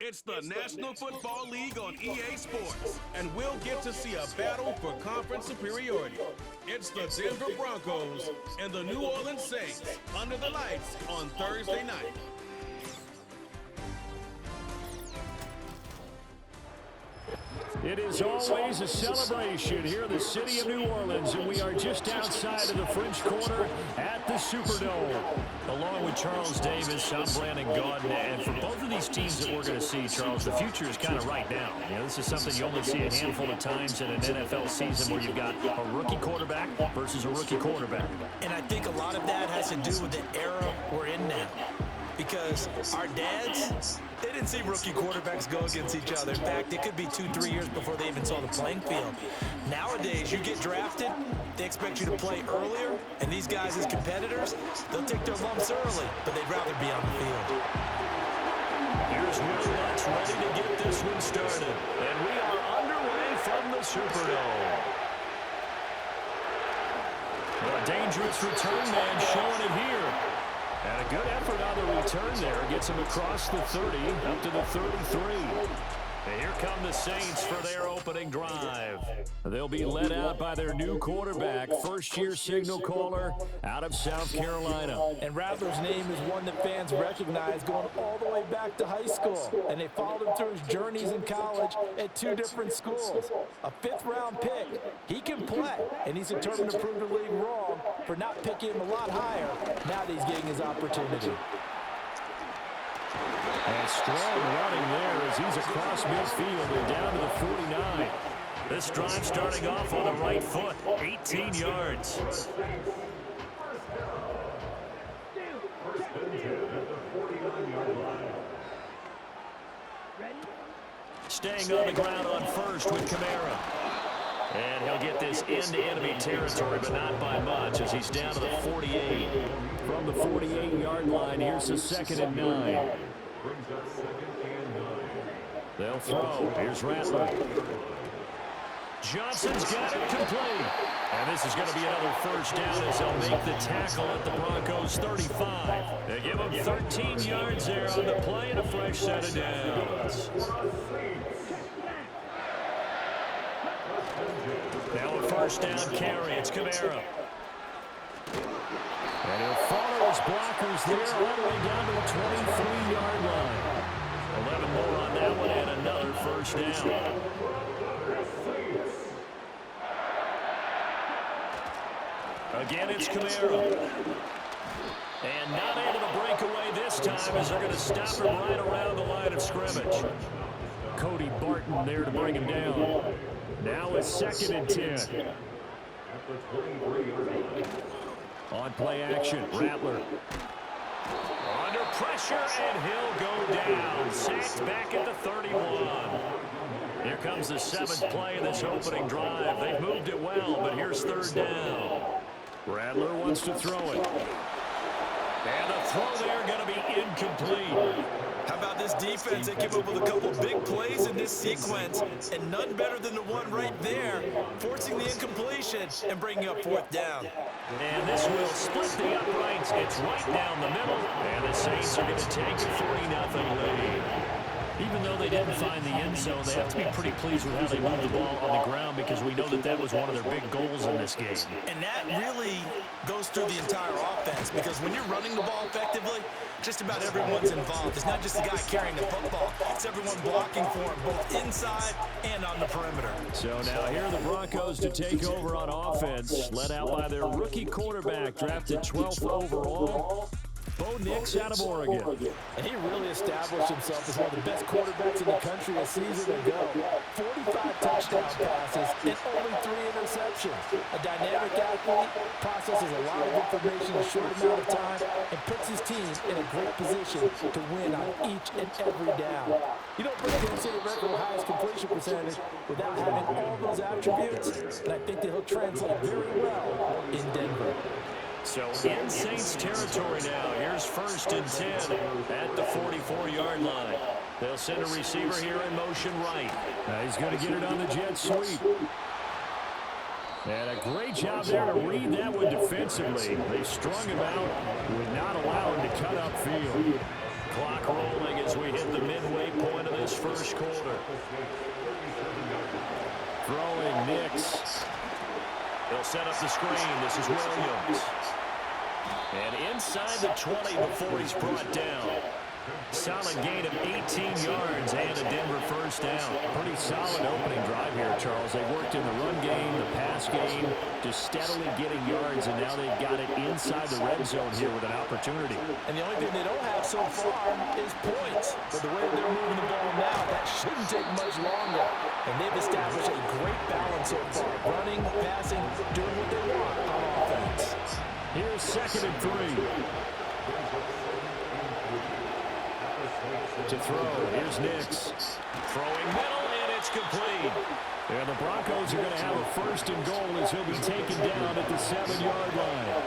It's the National Football League on EA Sports, and we'll get to see a battle for conference superiority. It's the Denver Broncos and the New Orleans Saints under the lights on Thursday night. It is always a celebration here in the city of New Orleans, and we are just outside of the French Quarter at the Superdome. Along with Charles Davis, I'm Brandon Gaudin, and for both of these teams that we're going to see, Charles, the future is kind of right now. You know, this is something you only see a handful of times in an NFL season where you've got a rookie quarterback versus a rookie quarterback. And I think a lot of that has to do with the era we're in now. Because our dads, they didn't see rookie quarterbacks go against each other. In fact, it could be 2-3 years before they even saw the playing field. Nowadays, you get drafted, they expect you to play earlier, and these guys as competitors, they'll take their lumps early, but they'd rather be on the field. Here's Will Lutz ready to get this one started. And we are underway from the Superdome. A dangerous return man showing it here. And a good effort on the return there. Gets him across the 30, up to the 33. And here come the Saints for their opening drive. They'll be led out by their new quarterback, first-year signal caller out of South Carolina. And Rattler's name is one that fans recognize going all the way back to high school. And they followed him through his journeys in college at 2 different schools. A 5th-round pick. He can play, and he's determined to prove the league wrong for not picking him a lot higher now that he's getting his opportunity. And strong running there as he's across midfield and down to the 49. This drive starting off on the right foot, 18 yards. Staying on the ground on first with Kamara. And he'll get this into enemy territory, but not by much as he's down to the 48. From the 48-yard line, here's a 2nd and 9. They'll throw. Here's Rattler. Johnson's got it complete. And this is going to be another first down as they'll make the tackle at the Broncos' 35. They give him 13 yards there on the play and a fresh set of downs. Now a first down carry. It's Kamara. And he'll follow his blockers there all the way down to the 23-yard line. 11 more on that one and another first down. Again, it's Kamara. And not able to break away this time as they're going to stop him right around the line of scrimmage. Cody Barton there to bring him down. Now it's 2nd and 10. On play action, Rattler. Under pressure, and he'll go down. Sacked back at the 31. Here comes the 7th play of this opening drive. They've moved it well, but here's 3rd down. Rattler wants to throw it. And the throw there going to be incomplete. How about this defense? They came up with a couple big plays in this sequence, and none better than the one right there, forcing the incompletion and bringing up 4th down. And this will split the uprights. It's right down the middle, and the Saints are going to take a 3-0 lead. Even though they didn't find the end zone, they have to be pretty pleased with how they moved the ball on the ground because we know that that was one of their big goals in this game. And that really goes through the entire offense because when you're running the ball effectively, just about everyone's involved. It's not just the guy carrying the football. It's everyone blocking for him, both inside and on the perimeter. So now here are the Broncos to take over on offense, led out by their rookie quarterback, drafted 12th overall. Bo Nix out of Oregon. And he really established himself as one of the best quarterbacks in the country a season ago. 45 touchdown passes and only 3 interceptions. A dynamic athlete, processes a lot of information in a short amount of time, and puts his team in a great position to win on each and every down. You don't break the NCAA record with highest completion percentage without having all those attributes, and I think that he'll translate very well in Denver. So in Saints territory now. Here's 1st and 10 at the 44-yard line. They'll send a receiver here in motion right. Now he's going to get it on the jet sweep. And a great job there to read that one defensively. They strung him out, would not allow him to cut upfield. Clock rolling as we hit the midway point of this Nix. He'll set up the screen. This is Williams. And inside the 20 before he's brought down. Solid gain of 18 yards and a Denver first down. Pretty solid opening drive here, Charles. They worked in the run game, the pass game, just steadily getting yards, and now they've got it inside the red zone here with an opportunity. And the only thing they don't have so far is points. But the way they're moving the ball now, that shouldn't take much longer. And they've established a great balance so far. Running, passing, doing what they want on offense. Here's 2nd and 3. To throw, here's Nix. Throwing middle, and it's complete. And the Broncos are going to have a 1st and goal as he'll be taken down at the 7-yard line.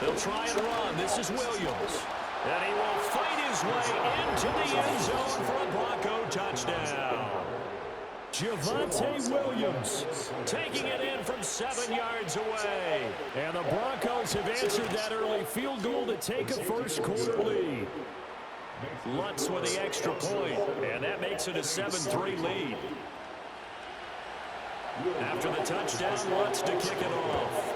They'll try and run. This is Williams. And he will fight his way into the end zone for a Bronco touchdown. Javonte Williams taking it in from 7 yards away. And the Broncos have answered that early field goal to take a first-quarter lead. Lutz with the extra point, and that makes it a 7-3 lead. After the touchdown, Lutz to kick it off.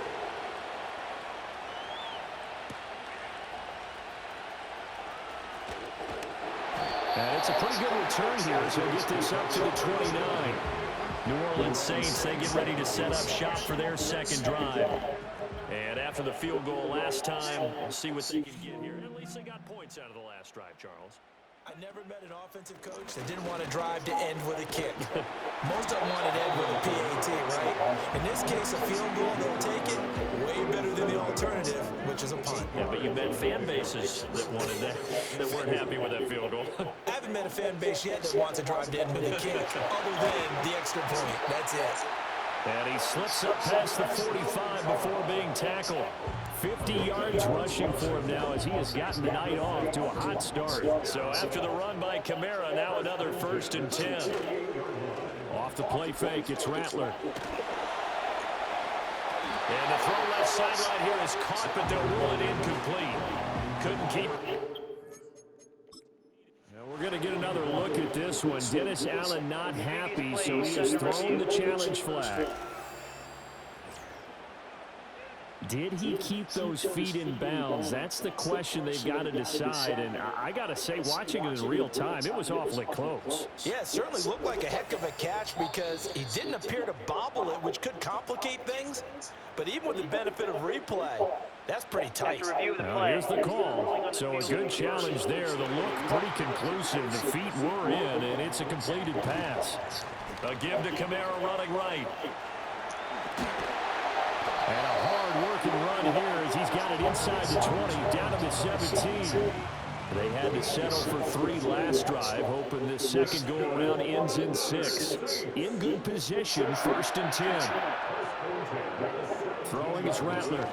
And it's a pretty good return here, so we'll get this up to the 29. New Orleans Saints, they get ready to set up shop for their second drive. And after the field goal last time, we'll see what they can get here. At least they got points out of the last drive, Charles. I never met an offensive coach that didn't want to drive to end with a kick. Most of them want to end with a PAT, right? In this case, a field goal, they'll take it way better than the alternative, which is a punt. Yeah, but you met fan bases that wanted that weren't happy with that field goal. I haven't met a fan base yet that wants to drive to end with a kick, other than the extra point. That's it. And he slips up past the 45 before being tackled. 50 yards rushing for him now as he has gotten the night off to a hot start. So after the run by Kamara, now another 1st and 10. Off the play fake, it's Rattler. And the throw left sideline here is caught, but they'll rule it incomplete. Couldn't keep it. We're going to get another look at this one. Dennis Allen not happy, so he has thrown the challenge flag. Did he keep those feet in bounds? That's the question they've got to decide. And I got to say, watching it in real time, it was awfully close. Yeah, it certainly looked like a heck of a catch because he didn't appear to bobble it, which could complicate things. But even with the benefit of replay, that's pretty tight. Now, here's the call. So a good challenge there. The look pretty conclusive. The feet were in, and it's a completed pass. A give to Kamara running right. And a hard-working run here as he's got it inside the 20, down to the 17. They had to settle for 3 last drive, hoping this second go-around ends in 6. In good position, 1st and 10. Throwing is Rattler.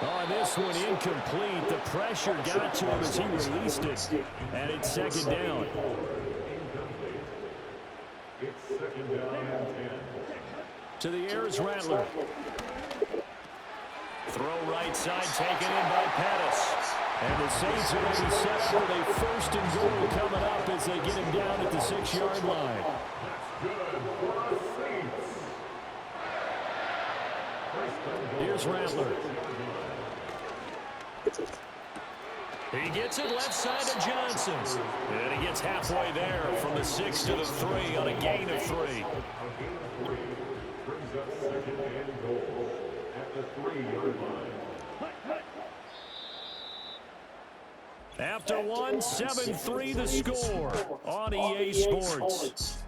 Oh, this one incomplete. The pressure got to him as he released it. And it's 2nd down. It's 2nd down and 10. To the air is Rattler. Throw right side taken in by Bettors. And the Saints are going to be set up with a 1st and goal coming up as they get him down at the 6-yard line. Here's Rattler. He gets it left side to Johnson. And he gets halfway there from the 6 to the 3 on a gain of 3. Brings up 2nd and goal at the 3-yard line. After 1, 7-3 the score on EA Sports.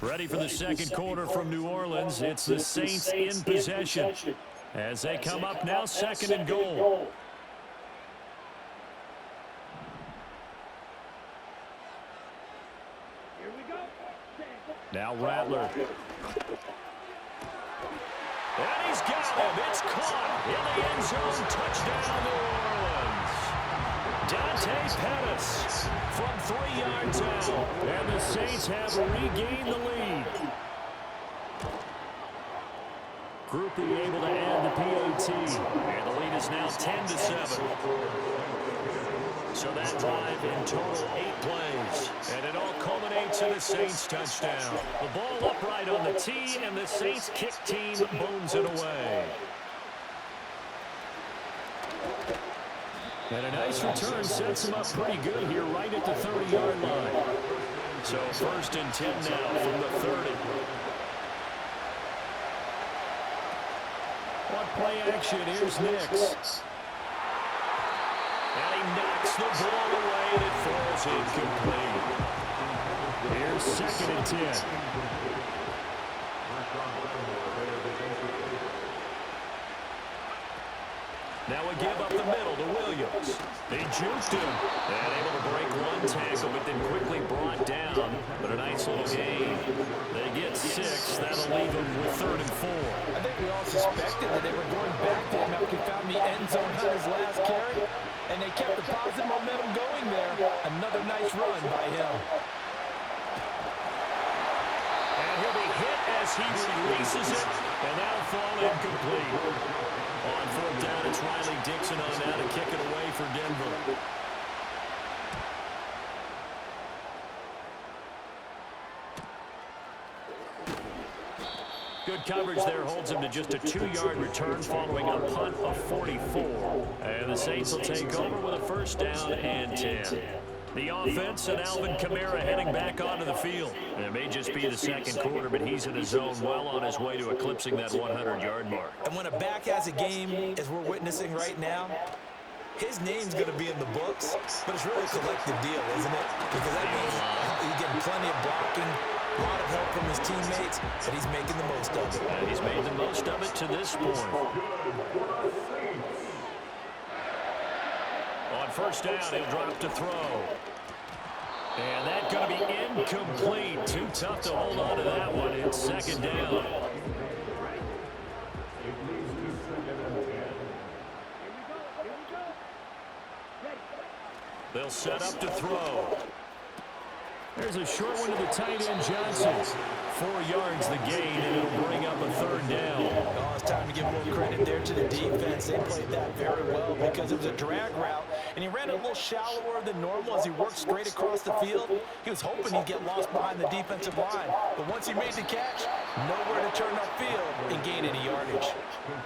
Ready for the second quarter from New Orleans. It's the Saints in possession as they come up now 2nd and goal. Now Rattler. And he's got him. It's caught in the end zone. Touchdown, New Orleans. Pettis from 3 yards out. And the Saints have regained the lead. Group being able to add the PAT. And the lead is now 10-7. So that drive in total 8 plays. And it all culminates in a Saints touchdown. The ball upright on the tee, and the Saints kick team bones it away. And a nice return sets him up pretty good here right at the 30-yard line. So 1st and 10 now from the 30. On play action, here's Nix. And he knocks the ball away, and it falls incomplete. Here's 2nd and 10. Now we give up the middle to Williams. They juked him. And able to break one tackle, but then quickly brought down. But a nice little gain. They get 6. That'll leave them with 3rd and 4. I think we all suspected that they were going back to him after he found the end zone on his last carry. And they kept the positive momentum going there. Another nice run by him. And he'll be hit as he releases it. And that'll fall incomplete. On 4th down, it's Riley Dixon on now to kick it away for Denver. Good coverage there holds him to just a 2-yard return following a punt of 44. And the Saints will take over with a 1st down and 10. The offense and Alvin Kamara heading back onto the field. It may just be the 2nd quarter, but he's in his zone well on his way to eclipsing that 100-yard mark. And when a back has a game, as we're witnessing right now, his name's going to be in the books, but it's really a collective deal, isn't it? Because that means he's getting plenty of blocking, a lot of help from his teammates, but he's making the most of it. And he's made the most of it to this point. On 1st down, he'll drop to throw. And that's going to be incomplete. Too tough to hold on to that one. It's 2nd down. They'll set up to throw. There's a short one to the tight end, Johnson. 4 yards the gain, and it'll bring up a 3rd down. Oh, it's time to give a little credit there to the defense. They played that very well because it was a drag route, and he ran it a little shallower than normal as he worked straight across the field. He was hoping he'd get lost behind the defensive line, but once he made the catch, nowhere to turn upfield and gain any yardage.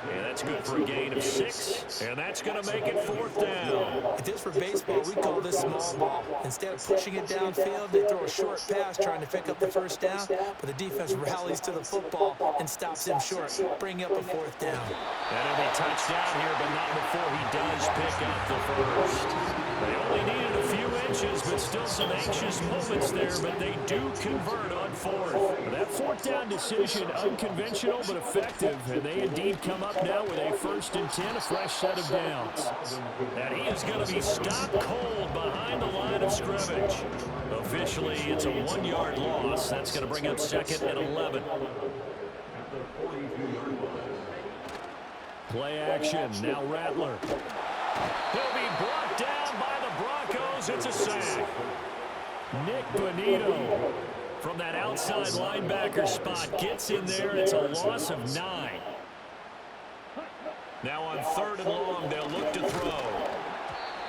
Yeah, that's good for a gain of 6, and that's going to make it 4th down. Just for baseball, we call this small ball. Instead of pushing it downfield, they throw a short pass trying to pick up the 1st down, but the defense rallies to the football and stops him short, bringing up a 4th down. And he'll be touchdown here, but not before he does pick up the 1st. They only needed a few inches, but still some anxious moments there, but they do convert on 4th. That 4th down decision, unconventional but effective, and they indeed come up now with a 1st and 10, a fresh set of downs. And he is going to be stopped cold behind the line of scrimmage. Officially, it's a 1-yard loss. That's going to bring up 2nd and 11. Play action, now Rattler. He'll be brought down by the Broncos. It's a sack. Nick Bonito from that outside linebacker spot gets in there. It's a loss of 9. Now on 3rd and long, they'll look to throw.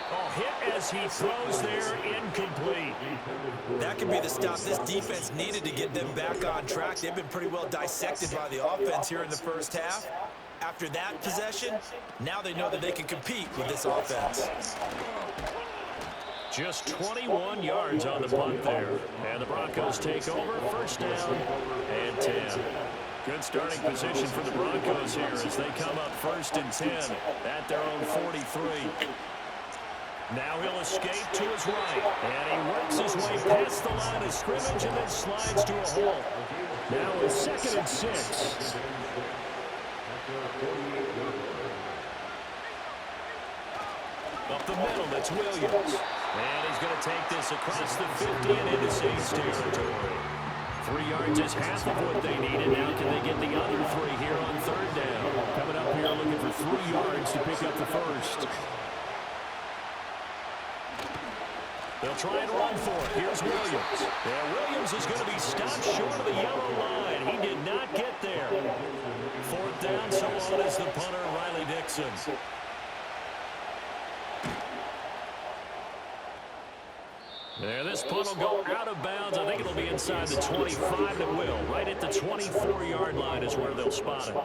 Oh, hit as he throws there, incomplete. That could be the stop this defense needed to get them back on track. They've been pretty well dissected by the offense here in the 1st half. After that possession, now they know that they can compete with this offense. Just 21 yards on the punt there. And the Broncos take over, 1st down and 10. Good starting position for the Broncos here as they come up 1st and 10 at their own 43. Now he'll escape to his right, and he works his way past the line of scrimmage and then slides to a hole. Now it's 2nd and 6. Up the middle, that's Williams. And he's going to take this across the 50 and into Saints territory. 3 yards is half of what they needed. Now can they get the other 3 here on 3rd down? Coming up here looking for 3 yards to pick up the 1st. They'll try and run for it. Here's Williams. Yeah, Williams is going to be stopped short of the yellow line. He did not get there. Fourth down, so on is the punter, Riley Dixon. There, this punt will go out of bounds. I think it'll be inside the 25. It will. Right at the 24-yard line is where they'll spot it.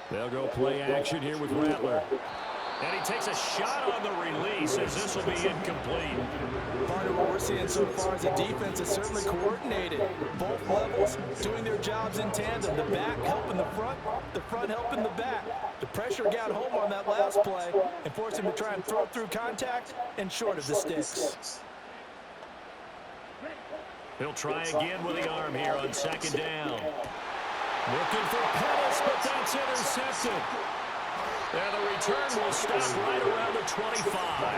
They'll go play action here with Rattler. And he takes a shot on the release as this will be incomplete. Part of what we're seeing so far is the defense is certainly coordinated. Both levels doing their jobs in tandem. The back helping the front helping the back. The pressure got home on that last play and forced him to try and throw through contact and short of the sticks. He'll try again with the arm here on second down. Looking for Pettis, but that's intercepted. And the return will stop right around the 25.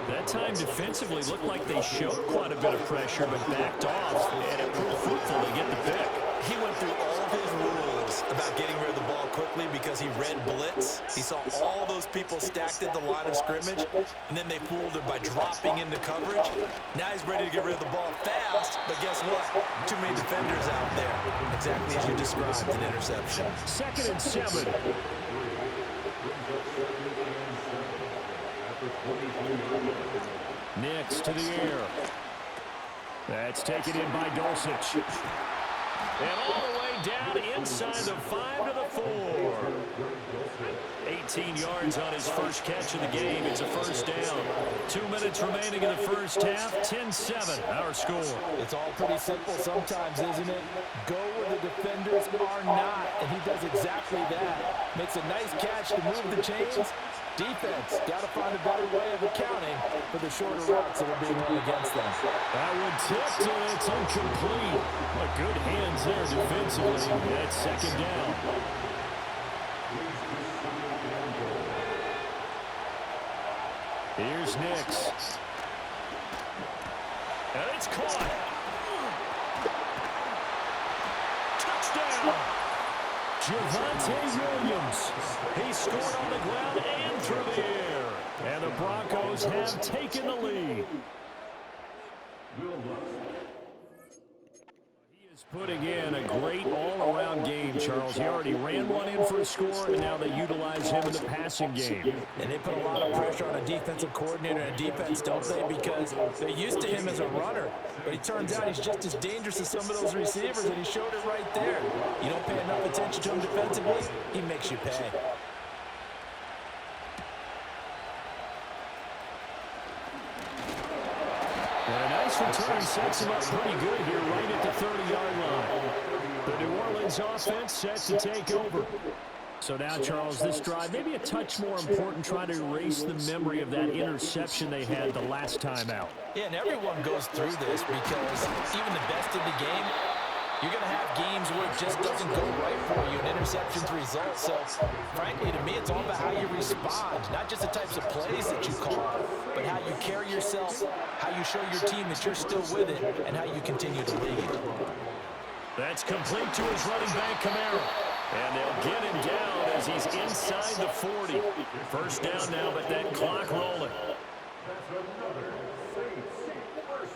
That time defensively looked like they showed quite a bit of pressure but backed off, and it proved fruitful to get the pick. He went through all of his rules about getting rid of the ball quickly because he read blitz. He saw all those people stacked at the line of scrimmage, and then they fooled him by dropping into coverage. Now he's ready to get rid of the ball fast, but guess what? Too many defenders out there. Exactly as you described, an interception. 2nd and 7. Nix to the air. That's taken in by Dulcich. And all the way down inside the 5 to the 4. 18 yards on his first catch of the game. It's a first down. 2 minutes remaining in the first half. 10-7, our score. It's all pretty simple sometimes, isn't it? Go where the defenders are not, and he does exactly that. Makes a nice catch to move the chains. Defense, got to find a better way of accounting for the shorter routes that are being run against them. That one tipped, and it's incomplete. But good hands there defensively. That's second down. Here's Nix. And it's caught. Touchdown. Javonte Williams. He scored on the ground and through the air. And the Broncos have taken the lead. He is putting in a great all-around game, Charles. He already ran one in for a score, and now they utilize him in the passing game. And they put a lot of pressure on a defensive coordinator and defense, don't they? Because they're used to him as a runner. But it turns out he's just as dangerous as some of those receivers, and he showed it right there. You don't pay enough attention to him defensively, he makes you pay. And a nice return sets him up pretty good here right at the 30-yard line. The New Orleans offense set to take over. So now, Charles, this drive, maybe a touch more important, trying to erase the memory of that interception they had the last time out. Yeah, and everyone goes through this because even the best in the game, you're going to have games where it just doesn't go right for you, and interceptions result. So, frankly, to me, it's all about how you respond, not just the types of plays that you call, but how you carry yourself, how you show your team that you're still with it, and how you continue to lead. That's complete to his running back, Kamara. And they'll get him down as he's inside the 40. First down now, but that clock rolling.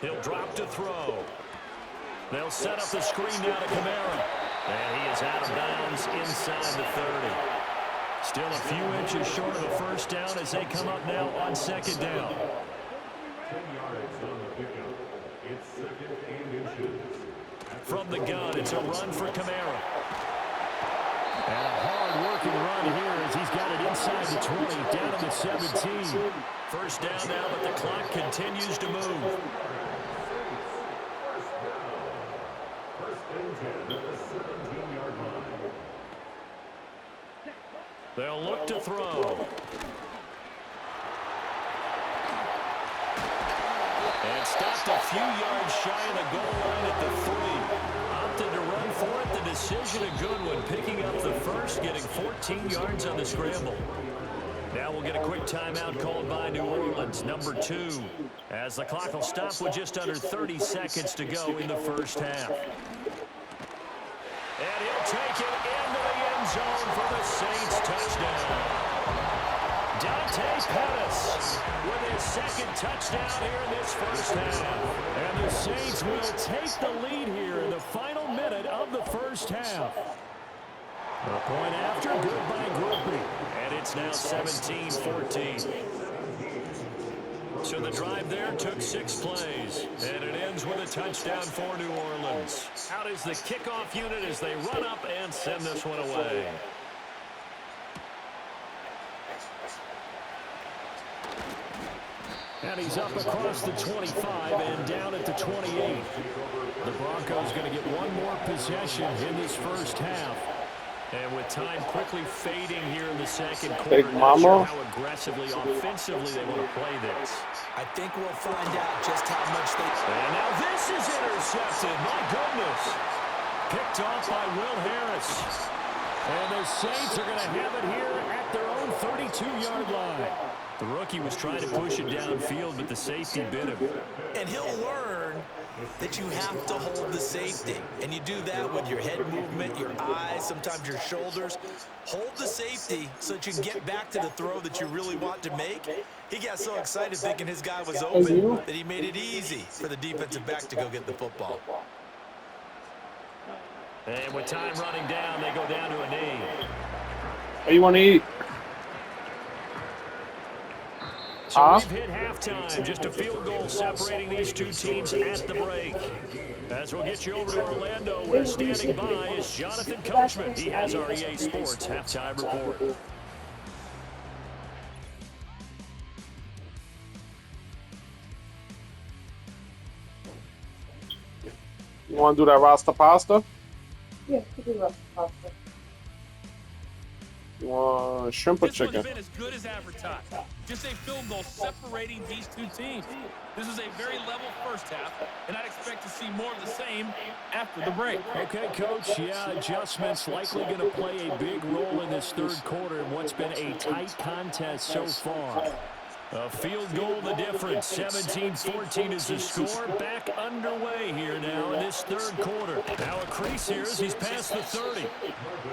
He'll drop to throw. They'll set up the screen now to Kamara. And he is out of bounds inside the 30. Still a few inches short of a first down as they come up now on second down. 10 yards on the pickup. It's 2nd and inches. From the gun, it's a run for Kamara. And a hard-working run here as he's got it inside the 20, down to the 17. First down now, but the clock continues to move. First and 10 at the 17-yard line. They'll look to throw. And stopped a few yards shy of the goal line at the 3. Opted to run for it. The decision a good one, picking up the first, getting 14 yards on the scramble. Now we'll get a quick timeout called by New Orleans, number 2, as the clock will stop with just under 30 seconds to go in the first half. And he'll take it into the end zone for the Saints touchdown. Pettis with his second touchdown here in this first half. And the Saints will take the lead here in the final minute of the first half. A point after, good by Groupie. And it's now 17-14. So the drive there took 6 plays. And it ends with a touchdown for New Orleans. Out is the kickoff unit as they run up and send this one away. And he's up across the 25 and down at the 28. The Broncos going to get one more possession in this first half. And with time quickly fading here in the second quarter, not sure how aggressively, offensively they want to play this. I think we'll find out just how much they... And now this is intercepted. My goodness. Picked off by Will Harris. And the Saints are going to have it here at their own 32-yard line. The rookie was trying to push it downfield, but the safety bit him. And he'll learn that you have to hold the safety. And you do that with your head movement, your eyes, sometimes your shoulders. Hold the safety so that you can get back to the throw that you really want to make. He got so excited thinking his guy was open that he made it easy for the defensive back to go get the football. And with time running down, they go down to a knee. What do you want to eat? So we've hit halftime. Just a field goal separating these two teams at the break. As we'll get you over to Orlando, where standing by is Jonathan Coachman. He has our EA Sports halftime report. You want to do that Rasta pasta? Yeah, we can do Rasta pasta. You want shrimp or chicken? This one's been as good as advertised. Just a field goal separating these two teams. This is a very level first half, and I'd expect to see more of the same after the break. Okay, Coach. Yeah, adjustments likely going to play a big role in this third quarter in what's been a tight contest so far. A field goal the difference. 17-14 is the score. Back underway here now in this third quarter. Now a crease here as he's past the 30.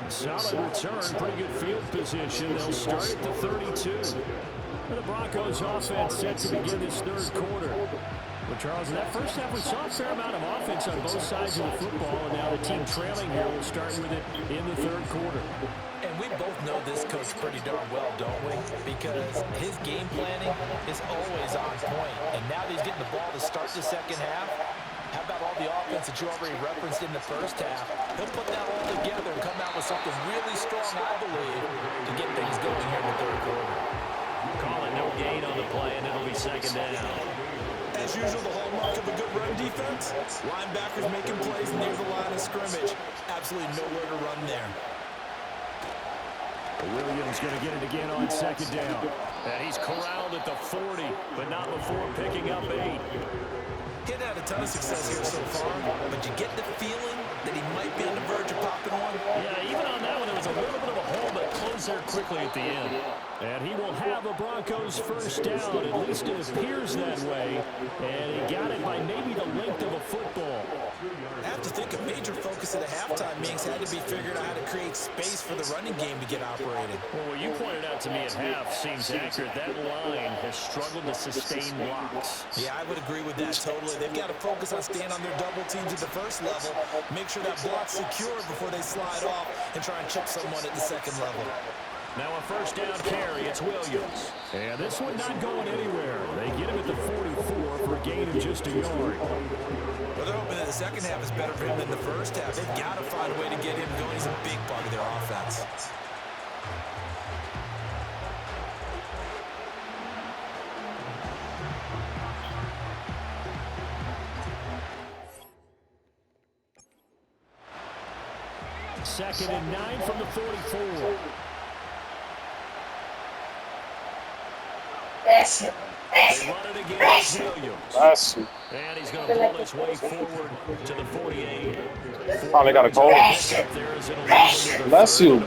Solid return. Pretty good field position. They'll start at the 32. And the Broncos offense set to begin this third quarter. Well, Charles, in that first half, we saw a fair amount of offense on both sides of the football, and now the team trailing here will start with it in the third quarter. And we both know this coach pretty darn well, don't we? Because his game planning is always on point. And now that he's getting the ball to start the second half, how about all the offense that you already referenced in the first half? He'll put that all together and come out with something really strong, I believe, to get things going here in the third quarter. Call it no gain on the play, and it'll be second down. As usual, the hallmark of a good run defense, linebackers making plays near the line of scrimmage. Absolutely nowhere to run there. Williams going to get it again on second down. And he's corralled at the 40, but not before picking up 8. He's had a ton of success here so far, but you get the feeling that he might be on the verge of popping one. Yeah, even on that one, there was a little bit of a hole, but closed there quickly at the end. And he will have a Broncos first down. At least it appears that way. And he got it by maybe the length of a football. I have to think a major focus at the halftime meetings had to be figuring out how to create space for the running game to get operated. Well, what you pointed out to me at half seems accurate. That line has struggled to sustain blocks. Yeah, I would agree with that totally. They've got to focus on staying on their double teams at the first level, make sure that block's secure before they slide off and try and chip someone at the second level. Now a first down carry, it's Williams. And this one not going anywhere. They get him at the 44 for a gain of just a yard. Well, they're hoping that the second half is better for him than the first half. They've got to find a way to get him going. He's a big part of their offense. Second and 9 from the 44. They run it again with Williams. And he's going to pull his way forward to the 48. Probably got a cold. Bless you.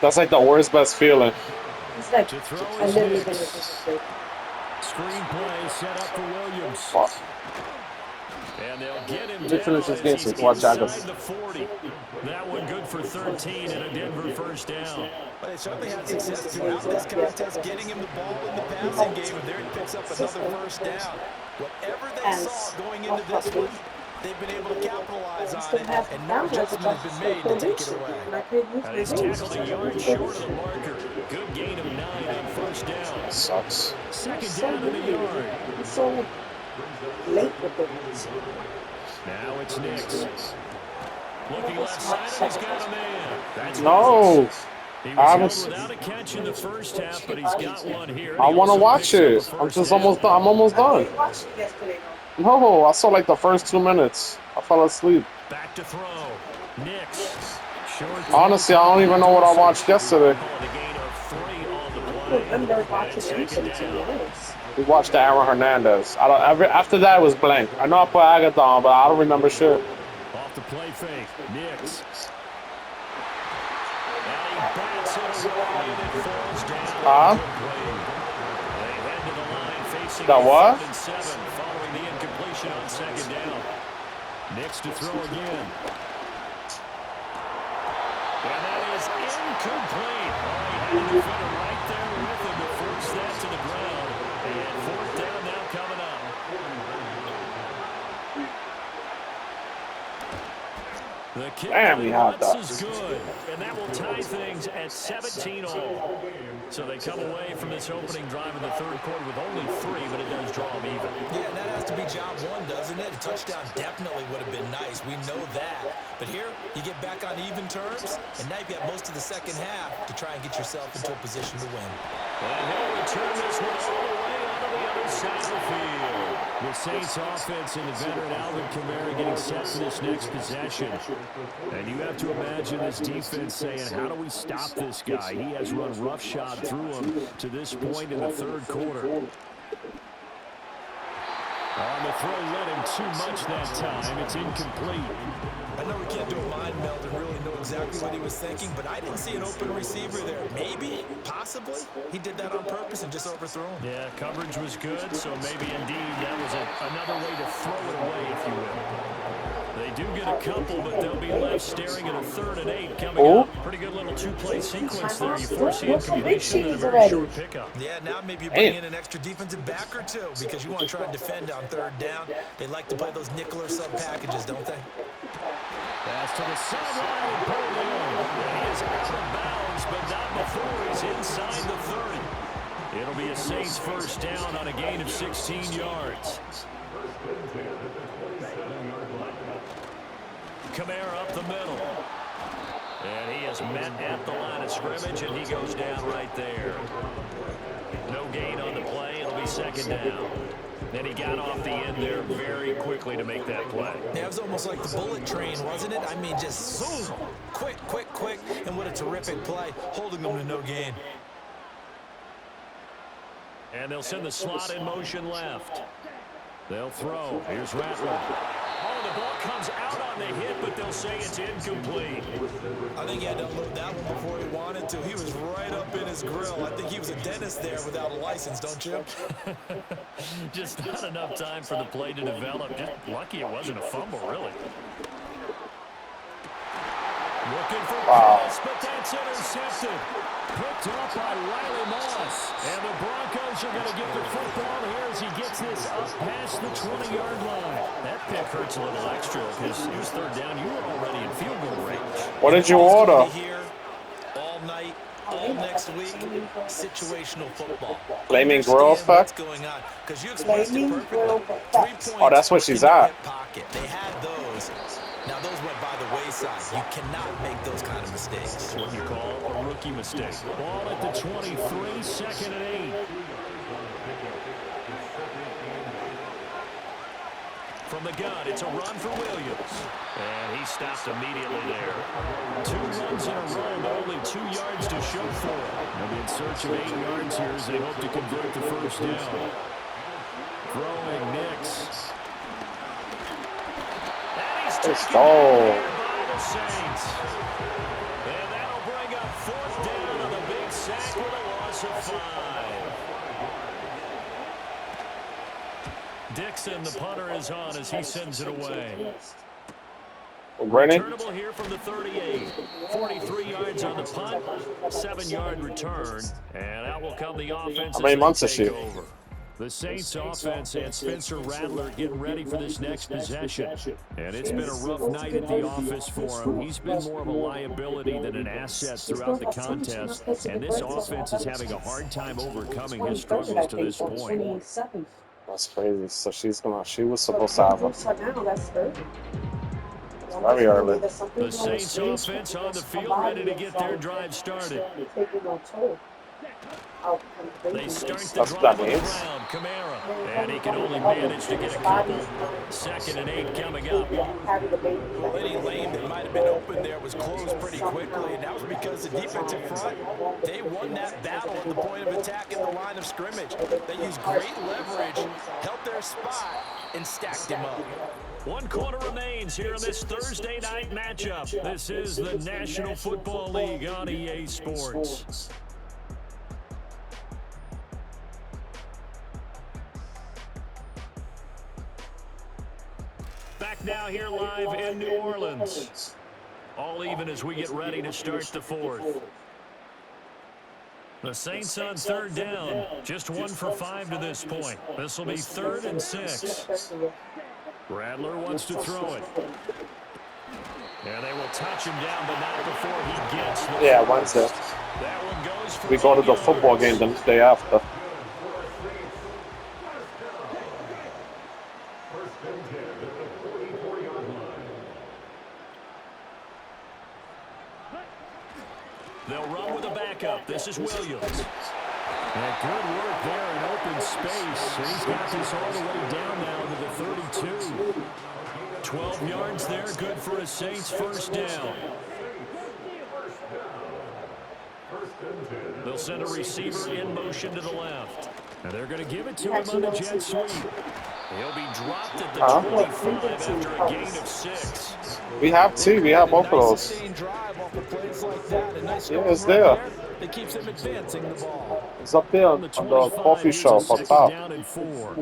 That's like the worst, best feeling. It's like To throw a his little bit hits. of Screenplay set up for Williams. And they'll get him They down finish this as game he's so we can watch inside Jackals. the 40. That one good for 13 and a Denver first down. But they certainly had success throughout this contest, getting him the ball in the passing game, and there he picks up another first down. Whatever they saw going into this one, they've been able to capitalize on it, and no adjustment has been made to take it away. And he's tackled a yard short of the marker. Good gain of 9 on first down. That sucks. Second down and a yard. So late with it. Now it's Nix. Looking left side, and he's got a man. That's No. He I was haven't. held without a catch in the first half, but he's got one here. I want to watch it. I'm just almost done. I'm almost done. I watched it yesterday. No, I saw like the first 2 minutes. I fell asleep. Back to throw. Nix. Short Honestly, I don't even know what I watched yesterday. The gain of 3 on the I play. remember watching Second anything to down. be honest. We watched the Aaron Hernandez. I don't. After that, it was blank. I know I put Agatha on, but I don't remember shit. Off the play fake. Nix. And he bats it away, and it falls down. Huh? They head to the line facing That what? 3rd and 7 following the incompletion on second down. Nix to throw again. And that is incomplete. Oh, he had the defender right there with him to force that to the ground. And 4th down now coming up. The kick Damn, we had that. is good, and that will tie things at 17-all. So they come away from this opening drive in the third quarter with only 3, but it does draw them even. Yeah, and that has to be job one, doesn't it? A touchdown definitely would have been nice. We know that. But here, you get back on even terms, and now you've got most of the second half to try and get yourself into a position to win. And he'll return this one all the way onto the other side of the field. The Saints offense and the veteran Alvin Kamara getting set for this next possession. And you have to imagine this defense saying, how do we stop this guy? He has run roughshod through him to this point in the third quarter. On the throw, led him too much that time. It's incomplete. I know we can't do a mind meld and really know exactly what he was thinking, but I didn't see an open receiver there. Maybe, possibly, he did that on purpose and just overthrew him. Yeah, coverage was good, so maybe indeed that was another way to throw it away, if you will. They do get a couple, but they'll be left staring at a 3rd and 8 coming up. Pretty good little 2-play sequence there. You force the incompletion and a very short pickup. Yeah, now maybe you bring in an extra defensive back or two because you want to try and defend on 3rd down. They like to play those nickel or sub packages, don't they? Pass to the sideline and pulled in. He is out of bounds, but not before he's inside the 30. It'll be a Saints first down on a gain of 16 yards. Kamara up the middle. And he is met at the line of scrimmage, and he goes down right there. No gain on the play. It'll be second down. Then he got off the end there very quickly to make that play. Yeah, it was almost like the bullet train, wasn't it? I mean, just zoom, quick, quick, quick, and what a terrific play, holding them to no gain. And they'll send the slot in motion left. They'll throw. Here's Rattler. Oh, the ball comes out on the hit, but they'll say it's incomplete. I think he had to unload that one before he wanted to. He was right up in his grill. I think he was a dentist there without a license, don't you? Just not enough time for the play to develop. Just lucky it wasn't a fumble, really. Looking for pass, but that's intercepted. Picked up by Riley Moss. And the Broncos are going to get the football here as he gets this up past the 20-yard line. That pick hurts a little extra because it was 3rd down. You were already in field goal range. What did you order? Here all night, all next week, situational football. Flaming Grill effect? What's going on? Because you expressed it perfectly. 3 points. Oh, that's where she's in your at. hip pocket. They had those. Now, those went by the wayside. You cannot make those kind of mistakes. It's what you call a rookie mistake. Ball at the 23, 2nd and 8. From the gun, it's a run for Williams. And he stopped immediately there. 2 runs in a row, but only 2 yards to show for it. They'll be in search of 8 yards here as they hope to convert the first down. Throwing Nix. Let's go. Saints. And that'll bring up 4th down on the big sack with a loss of 5. Dixon, the punter, is on as he sends it away. Brennan? Returnable here from the 38. 43 yards on the punt, 7-yard return, and out will come the offense How many months as is they she? take over. The Saints offense and Spencer Rattler getting ready for this next possession. And it's been a rough night at the office for him. He's been more of a liability than an asset throughout the contest. And this offense is having a hard time overcoming his struggles to this point. That's crazy. So she was supposed to have a very early. The Saints offense on the field ready to get their drive started. They start the drive on the ground. Kamara. And he can only manage to get a couple. 2nd and 8 coming up. Well, any lane that might have been open there was closed pretty quickly, and that was because the defensive front, they won that battle at the point of attack in the line of scrimmage. They used great leverage, held their spot, and stacked him up. 1 quarter remains here in this Thursday night matchup. This is the National Football League on EA Sports. Back now here live in New Orleans. All even as we get ready to start the 4th. The Saints on 3rd down. Just 1 for 5 to this point. This will be 3rd and 6. Rattler wants to throw it. And they will touch him down, but not before he gets the once it. That one goes for We go to the football game the day after. They'll run with a backup. This is Williams. And good work there in open space. And he's got this all the way down now to the 32. 12 yards there, good for a Saints 1st down. They'll send a receiver in motion to the left. And they're going to give it to him on the jet sweep. He'll be dropped at the 25 after a gain of 6. We have 2. We have both of those. Yeah, it's there. It keeps them advancing the ball. It's up there on the coffee shop on top. Down and 4.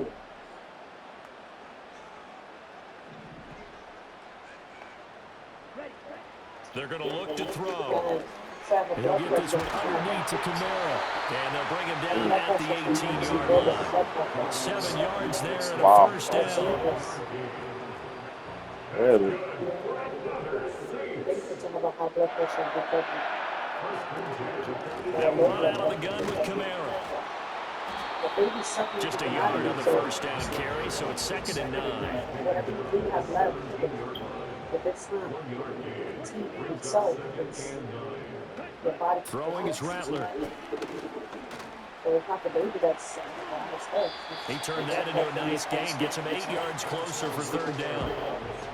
They're going to look to throw. He'll get this one underneath to Kamara. And they'll bring him down at the 18-yard line. 7 yards there and a 1st down. Really? They'll run out of the gun with Kamara. Just a yard on the 1st down carry, so it's 2nd and 9. Throwing is Rattler. He turned that into a nice gain, gets him 8 yards closer for 3rd down.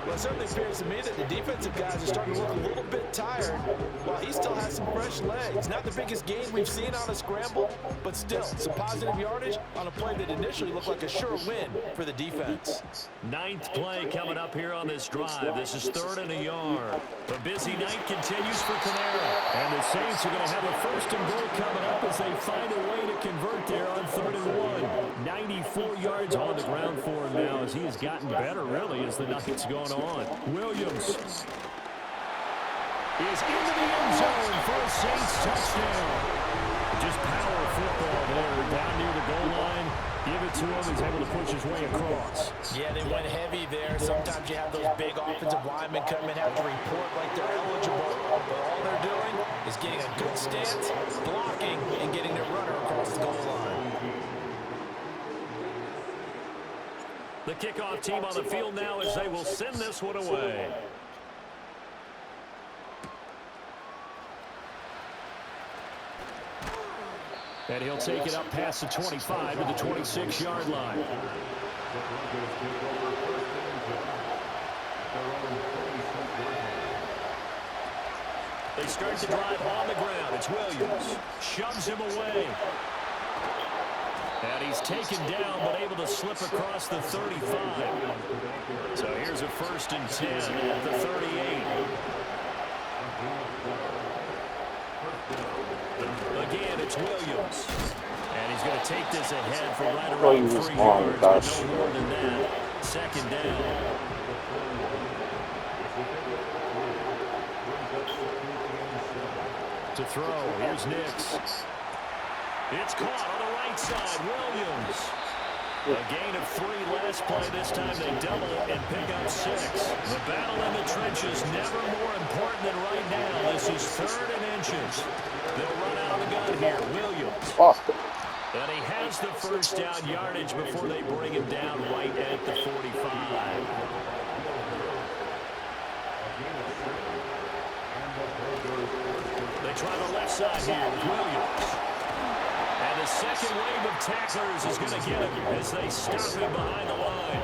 Well, it certainly appears to me that the defensive guys are starting to look a little bit tired, while he still has some fresh legs. Not the biggest gain we've seen on a scramble, but still, some positive yardage on a play that initially looked like a sure win for the defense. 9th play coming up here on this drive. This is 3rd and a yard. The busy night continues for Kamara. And the Saints are going to have a 1st and goal coming up as they find a way to convert there on 3rd and 1. 94 yards on the ground for him now as he has gotten better, really, as the night's gone on. Williams is into the end zone for a Saints touchdown. Just power football there down near the goal line. Give it to him. He's able to push his way across. Yeah, they went heavy there. Sometimes you have those big offensive linemen come in, have to report like they're eligible. But all they're doing is getting a good stance, blocking, and getting their runner across the goal line. The kickoff team on the field now as they will send this one away. And he'll take it up past the 25 to the 26-yard line. They start the drive on the ground. It's Williams. Shoves him away. And he's taken down, but able to slip across the 35. So here's a 1st and 10 at the 38. Again, it's Williams. And he's going to take this ahead for right Oh, around he was 3 long, yards, gosh. but no more than that. Second down. To throw, here's Nix. It's caught on the right side, Williams. A gain of 3 last play. This time they double it and pick up 6. The battle in the trenches never more important than right now. This is 3rd and inches. They'll run out of the gun here. Williams. Oh. And he has the first down yardage before they bring him down right at the 45. They try the left side here with Williams. And the second wave of tacklers is going to get him as they stop him behind the line.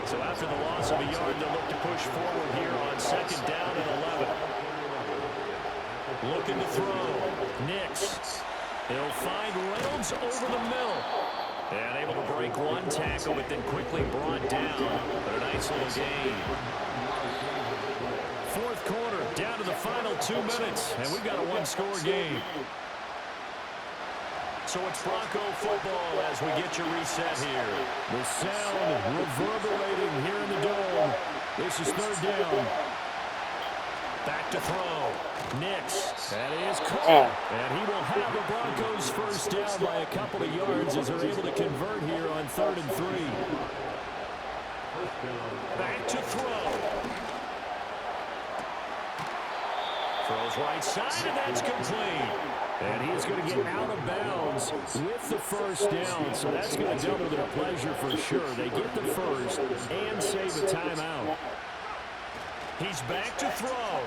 So after the loss of a yard, they'll look to push forward here on 2nd down and 11. Looking to throw. Nix. They'll find Reynolds over the middle. And able to break 1 tackle, but then quickly brought down. But a nice little gain. 4th quarter, down to the final 2 minutes. And we've got a 1-score game. So it's Bronco football as we get you reset here. The sound reverberating here in the dome. This is 3rd down. Back to throw. Nix. That is caught. And he will have the Broncos first down by a couple of yards as they're able to convert here on 3rd and 3. Back to throw. Throws right side, and that's complete. And he is going to get out of bounds with the first down. So that's going to double their pleasure for sure. They get the first and save a timeout. He's back to throw.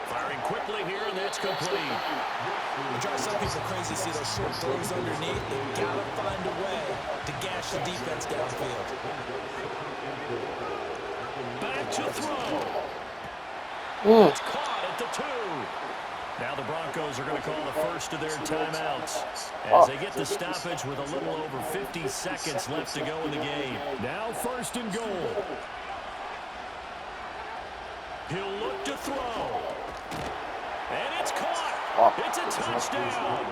Firing quickly here, and that's complete. It drives some people crazy to see those short throws underneath. They've got to find a way to gash the defense downfield. Back to throw. It's caught at the 2. Now the Broncos are going to call the first of their timeouts as they get the stoppage with a little over 50 seconds left to go in the game. Now 1st and goal. He'll look to throw. And it's caught. It's a touchdown.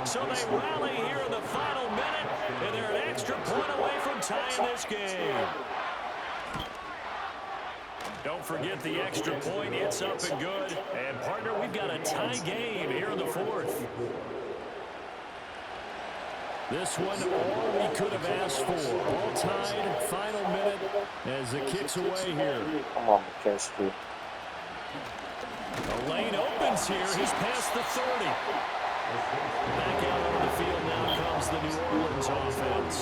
So they rally here in the final minute, and they're an extra point away from tying this game. Don't forget the extra point. It's up and good. And, partner, we've got a tie game here in the 4th. This one, all we could have asked for. All tied, final minute as the kick's away here. Come on, McKinstry. The lane opens here. He's past the 30. Back out on the field now comes the New Orleans offense.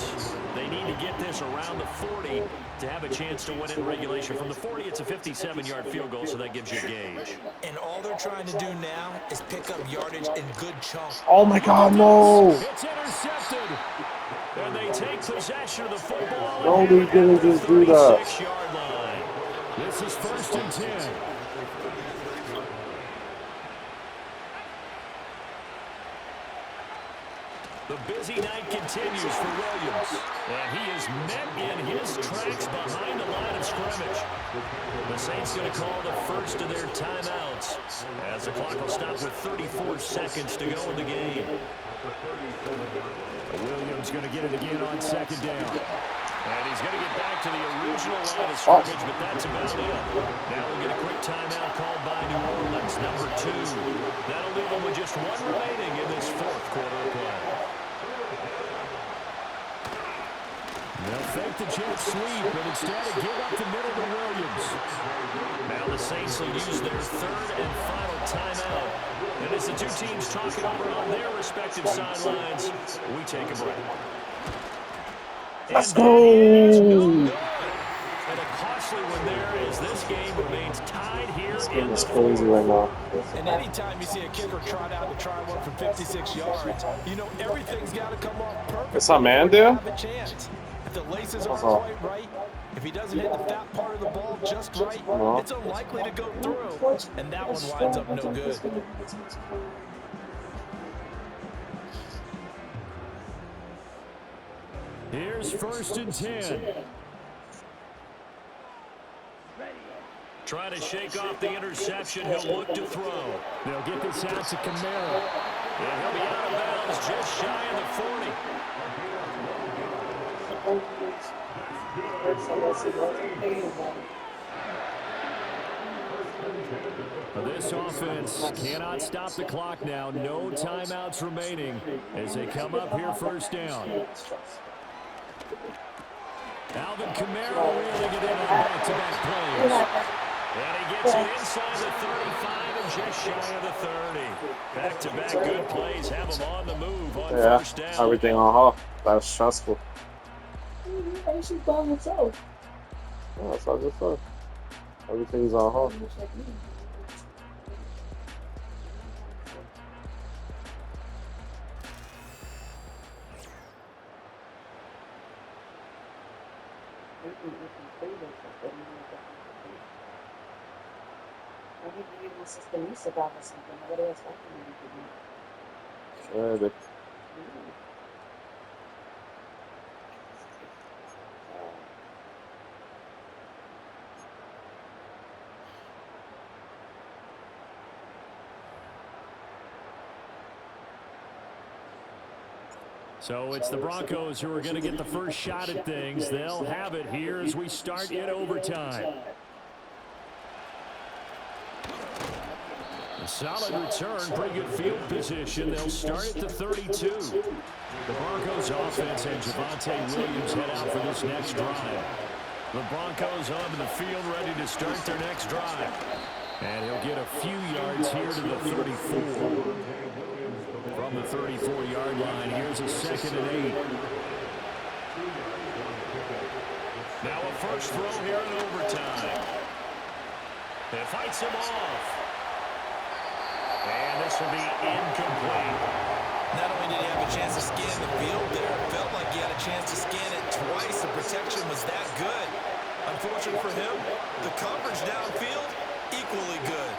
They need to get this around the 40 to have a chance to win in regulation. From the 40, it's a 57-yard field goal, so that gives you a gauge. And all they're trying to do now is pick up yardage in good chunks. Oh, my God, no. It's intercepted. And they take possession of the football. No, they didn't just do that. 36-yard line. This is 1st and 10. The busy night continues for Williams. And he is met in his tracks behind the line of scrimmage. The Saints going to call the first of their timeouts as the clock will stop with 34 seconds to go in the game. Williams going to get it again on 2nd down. And he's going to get back to the original line of scrimmage, but that's about it. Now we'll get a quick timeout called by New Orleans, number 2. That'll leave them with just 1 remaining in this 4th quarter of play. They'll fake the jet sweep, but instead give up the middle to Williams. Now the Saints will use their 3rd and final timeout. And as the two teams talk it over on their respective sidelines, we take a break. Let's go! And a costly one there as this game remains tied here in the 4th. Crazy right now. And anytime you see a kicker trot out to try one from 56 yards, you know everything's got to come off perfect. It's not man there? Have a chance. If the laces aren't quite right, if he doesn't hit the fat part of the ball just right, it's unlikely to go through. And that one winds up no good. Here's 1st and 10. Trying to shake off the interception. He'll look to throw. They'll get this out to Camara. And he'll be out of bounds just shy of the 40. This offense cannot stop the clock now. No timeouts remaining as they come up here first down. Alvin Kamara reeling it in on back-to-back plays. And he gets it inside the 35 and just shy of the 30. Back-to-back good plays have him on the move on first down. Everything on her. That's stressful. She's by herself. Yeah, that's what I just said. Everything's on her. Şöyle. So it's the Broncos who are going to get the first shot at things. They'll have it here as we start in overtime. A solid return, pretty good field position. They'll start at the 32. The Broncos offense and Javonte Williams head out for this next drive. The Broncos onto the field ready to start their next drive. And he'll get a few yards here to the 34. From the 34-yard line, here's a 2nd and 8. Now a first throw here in overtime. It fights him off. And this will be incomplete. Not only did he have a chance to scan the field there, it felt like he had a chance to scan it twice. The protection was that good. Unfortunate for him, the coverage downfield, equally good.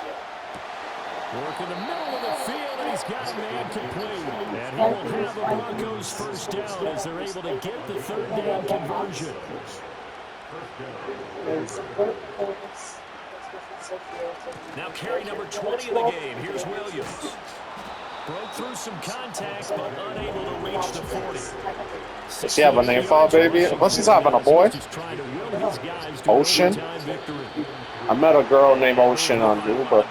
Work in the middle of the field, and he's got a man complete. And he will have the Broncos first down as they're able to get the 3rd down conversion. Now carry number 20 in the game. Here's Williams. Broke through some contact, but unable to reach the 40. Does she have a name for her baby? What she's having, a boy? Ocean? I met a girl named Ocean on Uber.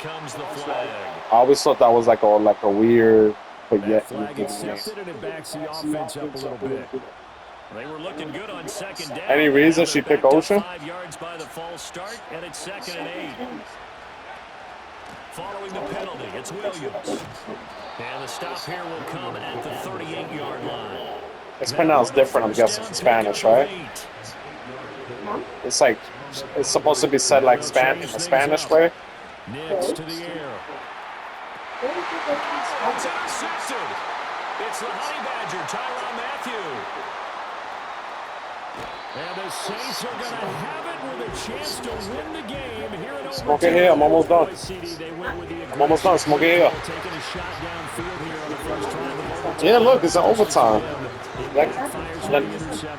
I always thought that was like a weird, but yet flag accepted, and it backs the offense up a little bit. They were looking good on 2nd down. Any reason she picked Ocean? 5 yards by the false start, and it's 2nd and 8. Following the penalty, it's Williams. And the stop here will come at the 38-yard line. It's pronounced different, I'm guessing, in Spanish, right? It's like, it's supposed to be said like a Spanish way. Next to the air. It's intercepted. It's the Honey Badger, Tyrann Mathieu. And the Saints are going to have it with a chance to win the game here in overtime. Smoke it here, I'm almost done. I'm almost done, smoke it here. Yeah, look, it's an overtime.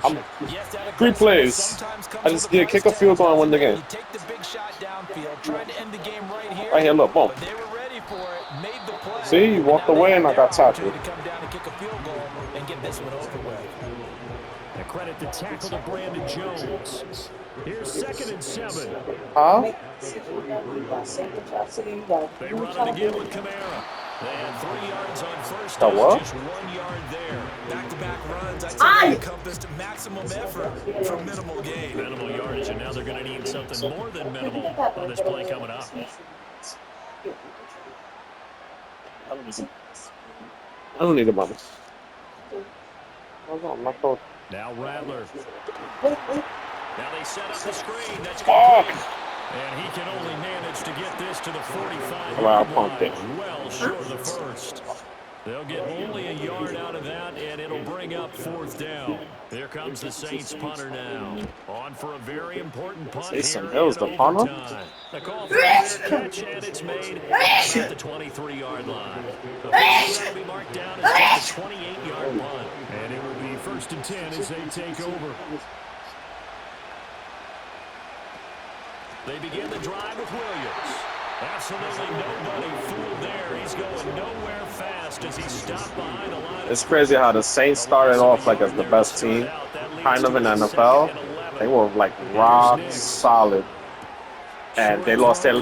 I'm 3 plays. I just get kick a field goal and win the game. Right here, look, boom. See, you walked away and I got tackled. Credit the tackle to Brandon Jones. Here's 2nd and 7. Huh? They run it again with Kamara. They had 3 yards on first down, what? Just 1 yard there. Back-to-back runs, I'd say encompassed maximum effort for minimal gain. Minimal yardage, and now they're going to need something more than minimal on this play coming up. I don't need a money. I'm not going. Now Rattler. Now they set up the screen. That's complete. And he can only manage to get this to the 45. Well short of the first. They'll get only a yard out of that, and it'll bring up 4th down. Here comes the Saints punter now. On for a very important punt here in overtime. The call for a catch, and it's made at the 23-yard line. The first will be marked down as just a 28-yard punt. And it will be 1st and 10 as they take over. They begin the drive with Williams. Absolutely nobody fooled there. He's going nowhere fast as he stopped behind the line. It's crazy how the Saints started off like as the best team, kind of in the NFL. They were like rock solid, and they lost their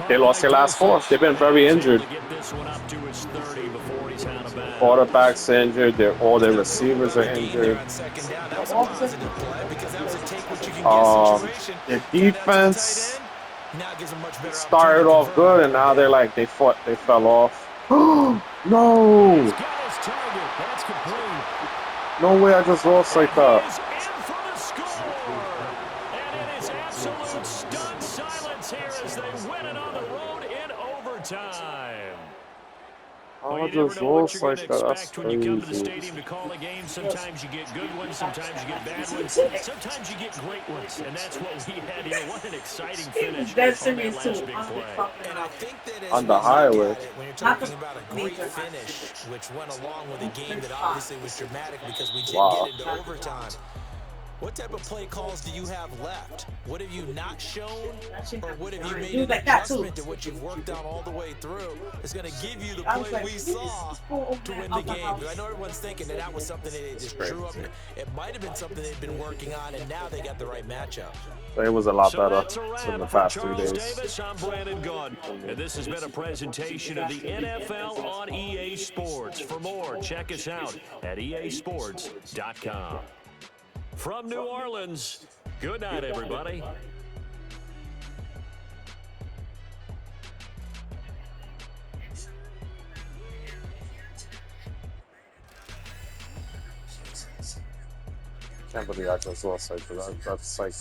last 4. They've been very injured. Quarterback's injured. All their receivers are injured. Their defense started off good, and now they're like they fell off. No! No way! I just lost like that. And it is absolute stunned silence here as they win it on the road in overtime. Well, you never know what you're going to expect when you come to the stadium to call a game. Sometimes you get good ones, sometimes you get bad ones, sometimes you get great ones, and that's what we had here. What an exciting finish on that last big play. And I think that as On the highway. when you're talking about a great finish, which went along with a game that obviously was dramatic because we did get into overtime. What type of play calls do you have left? What have you not shown? Or what have you made an adjustment to what you've worked on all the way through? It's going to give you the play we saw to win the game. I know everyone's thinking that was something that they just drew up. It might have been something they've been working on, and now they got the right matchup. It was a lot better in the past 3 days. Davis, I'm Brandon Gunn, and this has been a presentation of the NFL on EA Sports. For more, check us out at easports.com. From New Orleans, good night, everybody. Can't believe I just lost like that. That's like